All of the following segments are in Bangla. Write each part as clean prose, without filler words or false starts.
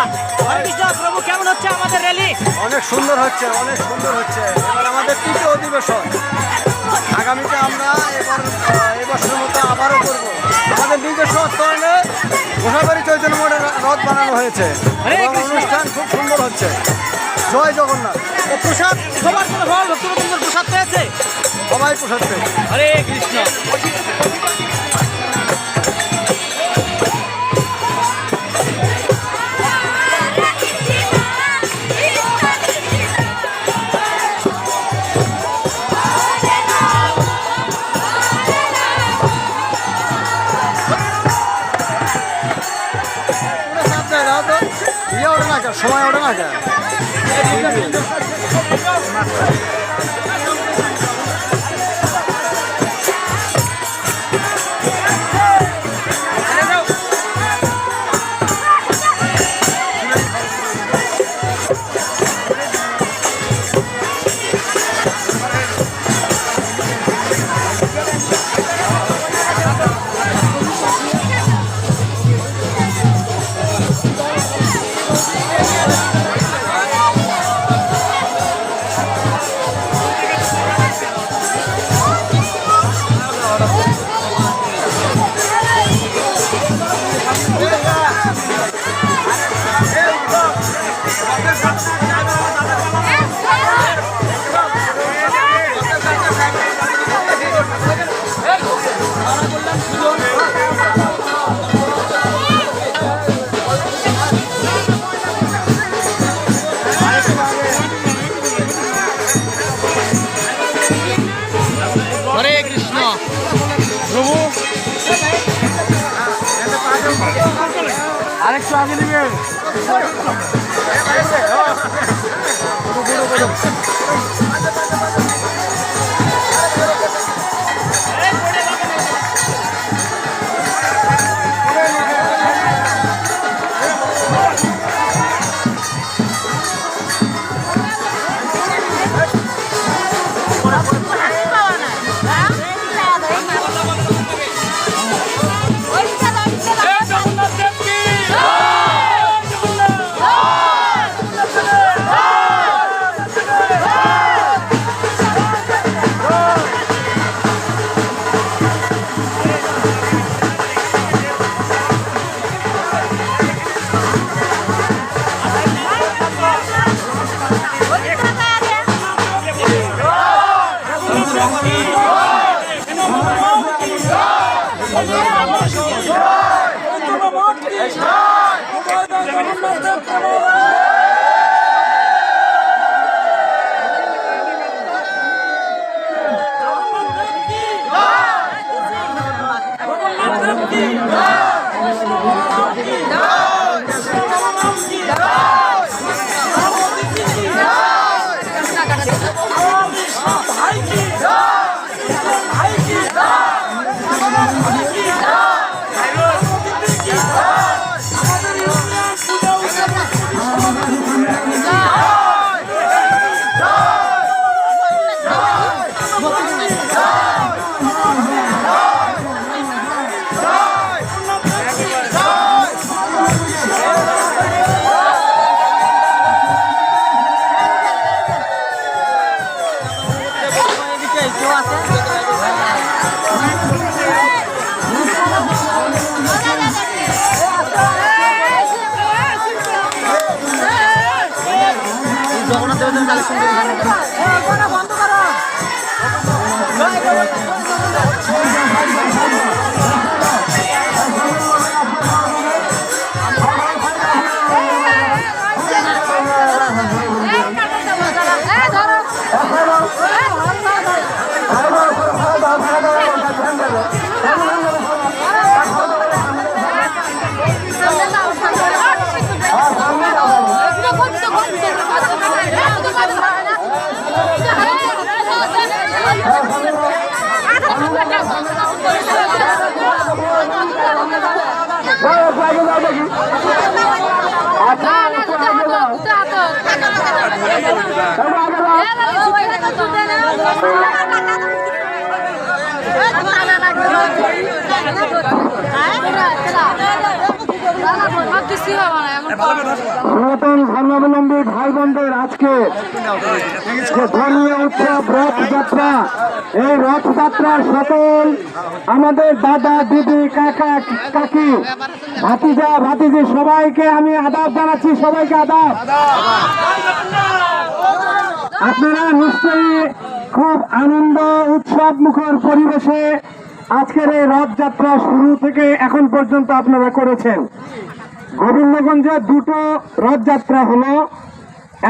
আচ্ছা হরে কৃষ্ণ প্রভু, কেমন হচ্ছে আমাদের র্যালি? অনেক সুন্দর হচ্ছে, অনেক সুন্দর হচ্ছে। এবার আমাদের তৃতীয় অধিবেশন। আগামীতে আমরা এবছরের মতো আবারও করব। আমাদের নিজস্ব অর্থায়নে গোসাবাড়ি চৈতন্য মঠের রথ বানানো হয়েছে এবং অনুষ্ঠান খুব সুন্দর হচ্ছে। জয় জগন্নাথ। ও প্রসাদ সবার কোনো ফল ভক্তবৃন্দ প্রসাদ পেয়েছে? সবাই প্রসাদ পেয়েছে। হরে কৃষ্ণ। সময় ওঠে না কেন? আরেকটু আগে নেবেন। সনাতন ধর্মাবলম্বী ভাই বোনদের আজকে যে ধর্মীয় উৎসব রথযাত্রা, এই রথযাত্রার সকল আমাদের দাদা দিদি কাকা কাকি ভাতিজা ভাতিজি সবাইকে আমি আদাব জানাচ্ছি, সবাইকে আদাব। আপনারা নিশ্চয়ই খুব আনন্দ উৎসব মুখর পরিবেশে আজকের এই রথযাত্রা শুরু থেকে এখন পর্যন্ত আপনারা করেছেন। গোবিন্দগঞ্জে দুটো রথযাত্রা হলো,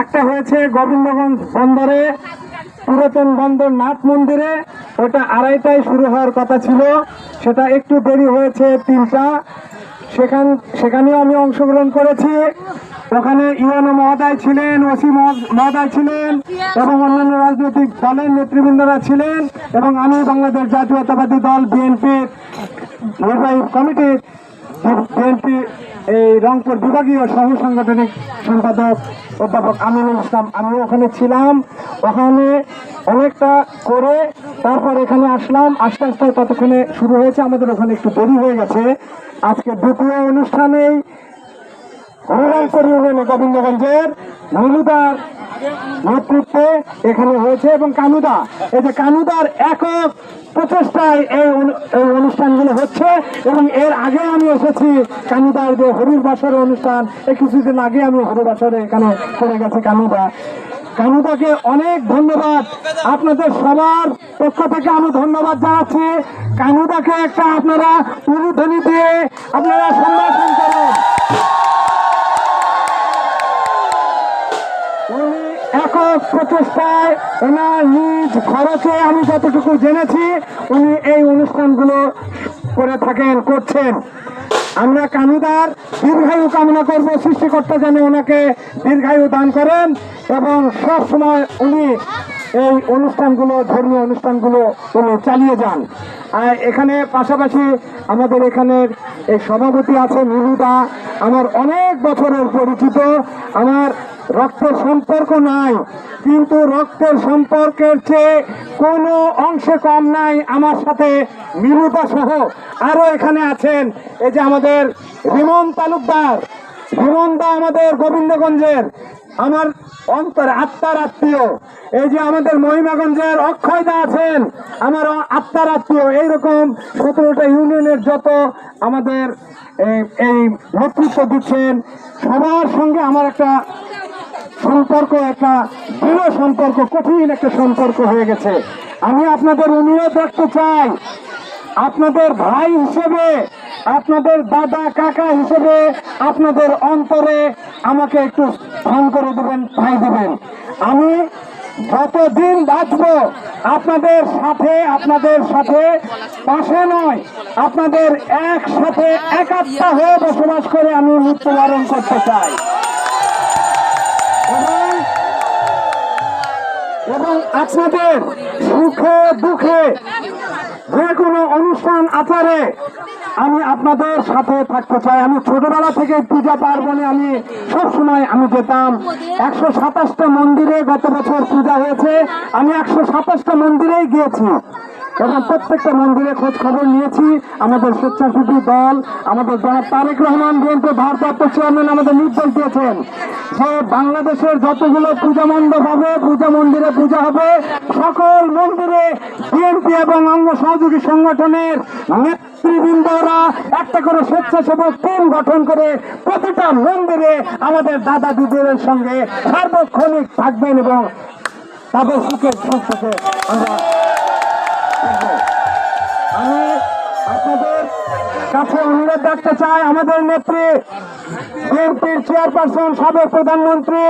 একটা হয়েছে গোবিন্দগঞ্জ বন্দরে পুরাতন বন্দর নাথ মন্দিরে, ওটা 2:30টায় শুরু হওয়ার কথা ছিল, সেটা একটু দেরি হয়েছে 3টা। সেখানেও আমি অংশগ্রহণ করেছি। ওখানে ইউএনও মহোদয় ছিলেন, ওসি মহোদয় ছিলেন এবং অন্যান্য রাজনৈতিক দলের নেতৃবৃন্দরা ছিলেন এবং আমি বাংলাদেশ জাতীয়তাবাদী দল বিএনপির নির্বাহী কমিটির বিএনপি এই রংপুর বিভাগীয় সহ সাংগঠনিক সম্পাদক অধ্যাপক আমিনুল ইসলাম, আমি ওখানে ছিলাম। ওখানে অনেকটা করে তারপর এখানে আসলাম, আস্তে আস্তে ততক্ষণে শুরু হয়েছে, আমাদের ওখানে একটু দেরি হয়ে গেছে। আজকে দ্বিতীয় অনুষ্ঠানেই হরিরামপুর ইউনিয়নে গোবিন্দগঞ্জের মনুদার নেতৃত্বে এখানে হয়েছে এবং কানুদা, এই যে কানুদার একক প্রচেষ্টায় এই অনুষ্ঠানগুলো হচ্ছে এবং এর আগে আমি এসেছি কানুদার যে হরির বাসরের অনুষ্ঠান, এই কিছুদিন আগে আমি হরির বাসরে এখানে করে গেছি কানুদা। কানুদাকে অনেক ধন্যবাদ, আপনাদের সবার পক্ষ থেকে আমি ধন্যবাদ জানাচ্ছি। কানুদাকে একটা আপনারা উলুধ্বনি দিয়ে আপনারা সম্ভাষণ করুন। উনি একক প্রচেষ্টায় ওনার নিজ খরচে আমি যতটুকু জেনেছি উনি এই অনুষ্ঠানগুলো করে থাকেন, করছেন। আমরা কানুদার দীর্ঘায়ু কামনা করব, সৃষ্টিকর্তা যেন ওনাকে দীর্ঘায়ু দান করেন এবং সব সময় উনি এই অনুষ্ঠানগুলো, ধর্মীয় অনুষ্ঠানগুলো উনি চালিয়ে যান। আর এখানে পাশাপাশি আমাদের এখানের এই সভাপতি আছে নীলুদা, আমার অনেক বছরের পরিচিত, আমার রক্তের সম্পর্ক নাই কিন্তু রক্তের সম্পর্কের চেয়ে কোনো অংশে কম নাই আমার সাথে নীলুদা সহ আরো এখানে আছেন। এই যে আমাদের রিমন তালুকদার, রিমনদা আমাদের গোবিন্দগঞ্জের আমার অন্তরে আত্মার আত্মীয়। এই যে আমাদের মহিমাগঞ্জের অক্ষয়দা আছেন আমার আত্মার আত্মীয়। এইরকম 17টা ইউনিয়নের যত আমাদের এই নেতৃত্ব দিচ্ছেন সবার সঙ্গে আমার একটা সম্পর্ক, একটা দৃঢ় সম্পর্ক, কঠিন একটা সম্পর্ক হয়ে গেছে। আমি আপনাদের অনুরোধ রাখতে চাই, আপনাদের ভাই হিসেবে, আপনাদের দাদা কাকা হিসেবে আপনাদের অন্তরে আমাকে একটু স্থান করে দেবেন, ঠাঁই দেবেন। আমি যতদিন বাঁচব আপনাদের সাথে পাশে নয়, আপনাদের একসাথে একাত্মা হয়ে বসবাস করে আমি মৃত্যুবরণ করতে চাই এবং আপনাদের সুখে দুঃখে যে কোনো অনুষ্ঠান আচারে আমি আপনাদের সাথে থাকতে চাই। আমি ছোটবেলা থেকে পূজা পার্বণে আমি সবসময় আমি যেতাম। 127টা মন্দিরে গত বছর পূজা হয়েছে, আমি 127টা মন্দিরেই গিয়েছি এবং প্রত্যেকটা মন্দিরে খোঁজ খবর নিয়েছি। আমাদের স্বেচ্ছাসেবী দল, আমাদের জনাব তারেক রহমান বিএনপি ভারপ্রাপ্ত চেয়ারম্যান আমাদের নির্দেশ দিয়েছেন যে বাংলাদেশের যতগুলো পূজা মণ্ডপ হবে, পূজা মন্দিরে পূজা হবে, সকল মন্দিরে বিএনপি এবং অঙ্গ সহযোগী সংগঠনের নেতৃবৃন্দরা একটা করে স্বেচ্ছাসেবক টিম গঠন করে প্রতিটা মন্দিরে আমাদের দাদা দিদিদের সঙ্গে সার্বক্ষণিক থাকবেন এবং তাদের সুখের সুখকে আমরা। আমি আপনাদের কাছে অনুরোধ রাখতে চাই, আমাদের নেত্রী বিএনপির চেয়ারপারসন, সাবেক প্রধানমন্ত্রী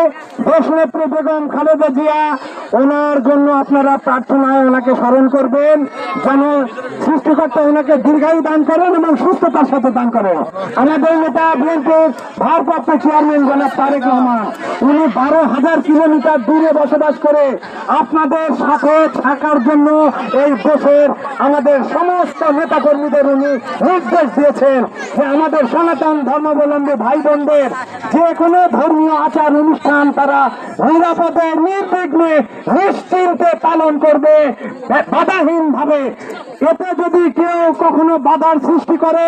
দেশ নেত্রী বেগম খালেদা জিয়া, ওনার জন্য আপনারা প্রার্থনায় ওনাকে স্মরণ করবেন যেন সৃষ্টিকর্তা ওনাকে দীর্ঘায়ু দান করেন এবং সুস্থতার সাথে দান করেন। আমাদের নেতা বিএনপির ভারপ্রাপ্ত চেয়ারম্যান জনাব তারেক রহমান, উনি 12,000 কিলোমিটার দূরে বসবাস করে আপনাদের সাথে থাকার জন্য এই দেশের আমাদের সমস্ত নেতাকর্মীদের উনি নির্দেশ দিয়েছেন যে আমাদের সনাতন ধর্মাবলম্বী ভাই বোনদের যে কোনো ধর্মীয় আচার অনুষ্ঠান তারা নিরাপদে নির্বিঘ্নে নিশ্চিন্তে পালন করবে, বাধাহীন ভাবে। এতে যদি কেউ কখনো বাধার সৃষ্টি করে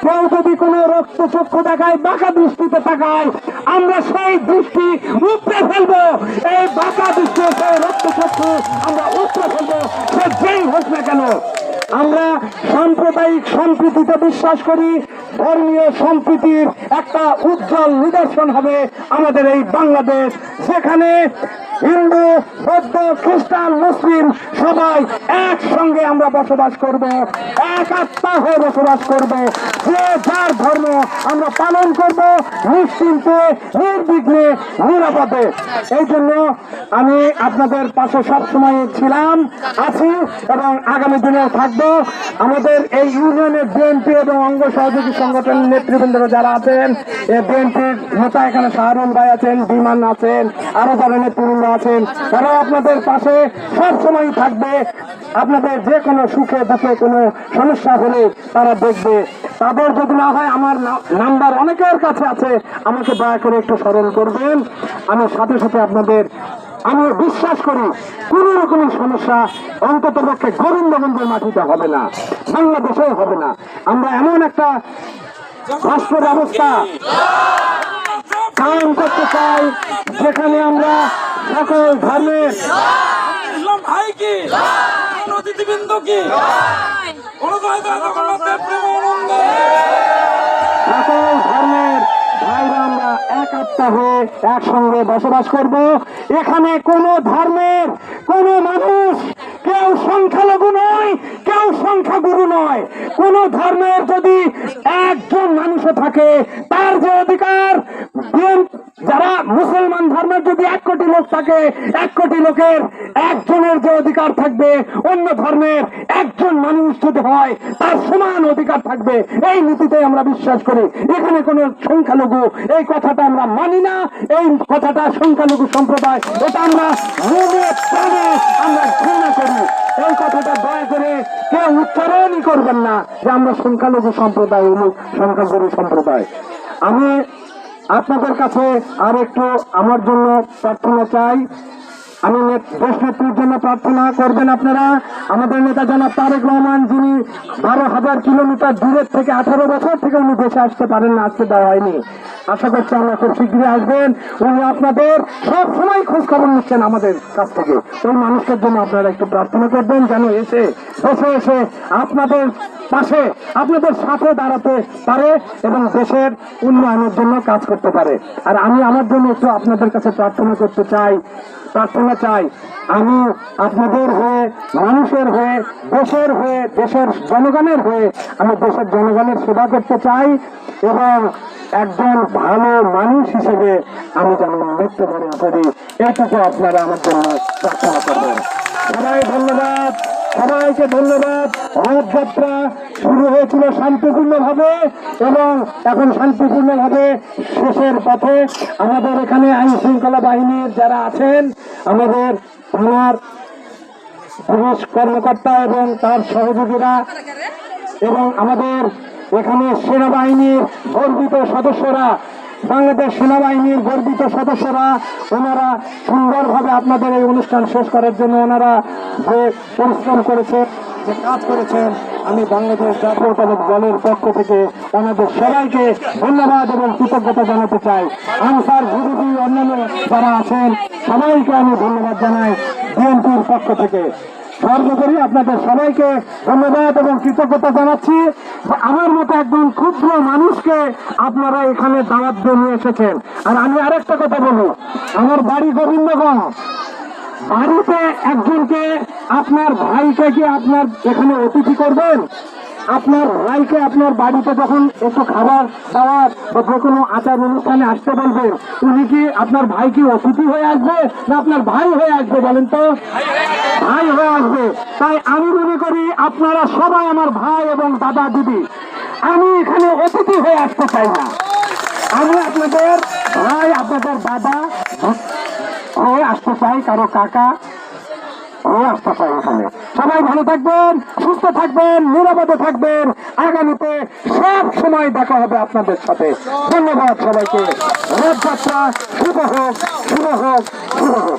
কেউ যদি কোনো রক্তচক্ষু দেখায়, বাঁকা দৃষ্টিতে তাকায়, আমরা সেই দৃষ্টি উপড়ে ফেলবো। এই বাঁকা দৃষ্টি, সেই রক্তচক্ষু আমরা উপড়ে ফেলবো, সে যেই হোক না কেন। আমরা সাম্প্রদায়িক সম্প্রীতিতে বিশ্বাস করি। ধর্মীয় সম্প্রীতির একটা উজ্জ্বল নিদর্শন হবে আমাদের এই বাংলাদেশ, যেখানে হিন্দু, বৌদ্ধ, খ্রিস্টান, মুসলিম সবাই একসঙ্গে আমরা বসবাস করব, এক আত্মা হয়ে বসবাস করব। যে যার ধর্ম আমরা পালন করব নিশ্চিন্তে, নির্বিঘ্নে, নিরাপদে। এই জন্য আমি আপনাদের পাশে সবসময় ছিলাম, আছি এবং আগামী দিনেও থাকবো। আমাদের এই ইউনিয়নের বিএনপি এবং অঙ্গ সহযোগী সংগঠনের নেতৃবৃন্দরা যারা আছেন, বিএনপির নেতা এখানে শাহরুল ভাই আছেন, বিমান আছেন, আরো যারা নেতৃবৃন্দ আছেন, তারা আপনাদের পাশে সবসময় থাকবে। আপনাদের যে কোনো সুখে দুঃখে কোনো সমস্যা হলে তারা দেখবে। তাদের যদি না হয়, আমার নাম্বার অনেকের কাছে আছে, আমাকে দয়া করে একটু স্মরণ করবেন। আমি সাথে সাথে আপনাদের, আমি বিশ্বাস করি কোন রকমের সমস্যা অন্তত পক্ষে গোবিন্দগঞ্জের মাটিতে হবে না, বাংলাদেশেও হবে না। আমরা এমন একটা রাষ্ট্র ব্যবস্থা কায়েম করতে চাই যেখানে আমরা সকল ধর্মের ইসলাম ভাই কি অতিথিবৃন্দ কি সকল ধর্মের ভাইরা আমরা এক আত্মা হয়ে একসঙ্গে বসবাস করব। এখানে কোন ধর্মের কোন মানুষ কেউ সংখ্যালঘু নয়, কেউ সংখ্যাগুরু নয়। কোন ধর্মের যদি একজন মানুষও থাকে, তার যে অধিকার, যারা মুসলমান ধর্মের যদি 1 কোটি লোক থাকে, 1 কোটি লোকের একজনের যে অধিকার থাকবে, অন্য ধর্মের একজন মানুষ যদি হয় তার সমান অধিকার থাকবে। এই নীতিতে আমরা বিশ্বাস করি। এখানে কোন সংখ্যালঘু এই কথাটা আমরা মানি না। এই কথাটা সংখ্যালঘু সম্প্রদায়, এটা আমরা মনে প্রাণে আমরা ঘৃণা করি। এই কথাটা দয়া করে কেউ উচ্চারণই করবেন না যে আমরা সংখ্যালঘু সম্প্রদায়, সংখ্যাগুরু সম্প্রদায়। আমি আপনাদের কাছে আর একটু আমার জন্য প্রার্থনা চাই। আমি দেশ নেত্রীর জন্য প্রার্থনা করবেন আপনারা। আমাদের নেতা জনাব তারেক রহমান, যিনি 12,000 কিলোমিটার দূরের থেকে 18 বছর থেকে উনি দেশে আসতে পারেন না, আসতে দেওয়া হয়নি। আশা করছি আমরা খুব শীঘ্রই আসবেন। উনি আপনাদের সব সময় খোঁজ খবর নিচ্ছেন আমাদের কাছ থেকে। ওই মানুষের জন্য আপনারা একটু প্রার্থনা করবেন যেন এসে আপনাদের পাশে, আপনাদের সাথে দাঁড়াতে পারে এবং দেশের উন্নয়নের জন্য কাজ করতে পারে। আর আমি আমার জন্য একটু আপনাদের কাছে প্রার্থনা চাই। আমি আপনাদের হয়ে, মানুষের হয়ে, দেশের হয়ে, দেশের জনগণের হয়ে আমি দেশের জনগণের সেবা করতে চাই এবং একজন ভালো মানুষ হিসেবে আমি যেন মৃত্যুবরণ করি, এটুকু আপনারা আমার জন্য প্রার্থনা করবেন। সবাই ধন্যবাদ, সবাইকে ধন্যবাদ। রথযাত্রা শুরু হয়েছিল শান্তিপূর্ণভাবে এবং এখন শান্তিপূর্ণভাবে শেষের পথে। আমাদের এখানে আইন শৃঙ্খলা বাহিনীর যারা আছেন, আমাদের থানার পুলিশ কর্মকর্তা এবং তার সহযোগীরা এবং আমাদের এখানে সেনাবাহিনীর গর্বিত সদস্যরা, বাংলাদেশ সেনাবাহিনীর গর্বিত সদস্যরা, ওনারা সুন্দরভাবে আপনাদের এই অনুষ্ঠান শেষ করার জন্য ওনারা যে পরিশ্রম করেছেন, যে কাজ করেছেন, আমি বাংলাদেশ জাতীয়তাবাদী দলের পক্ষ থেকে ওনাদের সবাইকে ধন্যবাদ এবং কৃতজ্ঞতা জানাতে চাই। আনসার বিরোধী অন্যান্য যারা আছেন সবাইকে আমি ধন্যবাদ জানাই বিএনপির পক্ষ থেকে। সর্বোপরি আপনাদের সবাইকে ধন্যবাদ এবং কৃতজ্ঞতা জানাচ্ছি। আমার মতো একজন ক্ষুদ্র মানুষকে আপনারা এখানে দাওয়াত দিয়ে নিয়ে এসেছেন। আর আমি আরেকটা কথা বলবো, আমার বাড়ি গোবিন্দগঞ্জ। বাড়িতে একজনকে, আপনার ভাইকে কি আপনার এখানে অতিথি করবেন? আপনার ভাইকে আপনার বাড়িতে যখন একটু খাবার দাবার বা যে কোনো আচার অনুষ্ঠানে আসতে বলবেন, উনি কি আপনার ভাই কি অতিথি হয়ে আসবে না আপনার ভাই হয়ে আসবে? বলেন তো, ভাই হয়ে আসবে। তাই আমি মনে করি আপনারা সবাই আমার ভাই এবং দাদা দিদি। আমি এখানে অতিথি হয়ে আসতে চাই না। আমি আপনাদের ভাই, আপনাদের দাদা হয়ে আসতে চাই, কারো কাকা হয়ে আসতে চাই এখানে। সবাই ভালো থাকবেন, সুস্থ থাকবেন, নিরাপদে থাকবেন। আগামীতে সব সময় দেখা হবে আপনাদের সাথে। ধন্যবাদ সবাইকে। রথযাত্রা শুভ হোক, শুভ হোক, শুভ হোক।